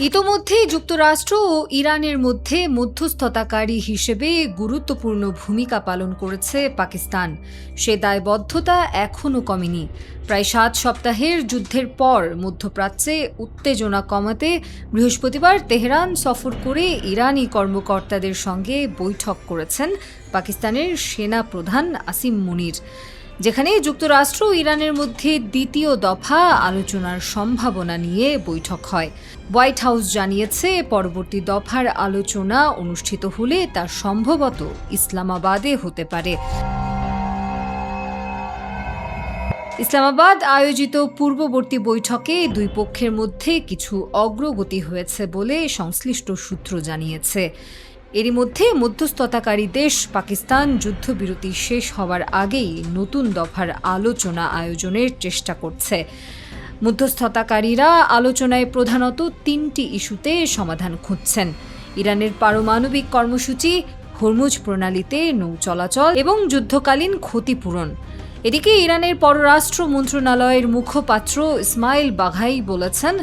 ইতোমধ্যেই যুক্তরাষ্ট্র ও ইরানের মধ্যে মধ্যস্থতাকারী হিসেবে গুরুত্বপূর্ণ ভূমিকা পালন করেছে পাকিস্তান। সে দায়বদ্ধতা এখনও কমেনি। প্রায় 7 সপ্তাহের যুদ্ধের পর মধ্যপ্রাচ্যে উত্তেজনা কমাতে বৃহস্পতিবার তেহরান সফর করে ইরানি কর্মকর্তাদের সঙ্গে বৈঠক করেছেন পাকিস্তানের সেনা প্রধান আসিম মুনির, যেখানে যুক্তরাষ্ট্র ও ইরানের মধ্যে দ্বিতীয় দফা আলোচনার সম্ভাবনা নিয়ে বৈঠক হয়। হোয়াইট হাউস জানিয়েছে, পরবর্তী দফার আলোচনা অনুষ্ঠিত হলে তা সম্ভবত ইসলামাবাদে হতে পারে। ইসলামাবাদ আয়োজিত পূর্ববর্তী বৈঠকে দুই পক্ষের মধ্যে কিছু অগ্রগতি হয়েছে বলে সংশ্লিষ্ট সূত্র জানিয়েছে। এরই মধ্যে মধ্যস্থতাকারী দেশ পাকিস্তান যুদ্ধবিরতি শেষ হওয়ার আগেই নতুন দফার আলোচনা আয়োজনের চেষ্টা করছে। মধ্যস্থতাকারীরা আলোচনায় প্রধানত 3টি ইস্যুতে সমাধান খুঁজছেন: ইরানের পারমাণবিক কর্মসূচি, হরমুজ প্রণালীতে নৌ চলাচল এবং যুদ্ধকালীন ক্ষতিপূরণ। এদিকে ইরানের পররাষ্ট্র মন্ত্রণালয়ের মুখপাত্র ইসমাইল বাঘাই বলেছেন,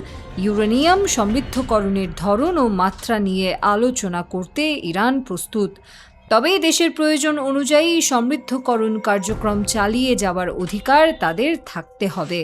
ইউরেনিয়াম সমৃদ্ধকরণের ধরন ও মাত্রা নিয়ে আলোচনা করতে ইরান প্রস্তুত, তবে দেশের প্রয়োজন অনুযায়ী সমৃদ্ধকরণ কার্যক্রম চালিয়ে যাওয়ার অধিকার তাদের থাকতে হবে।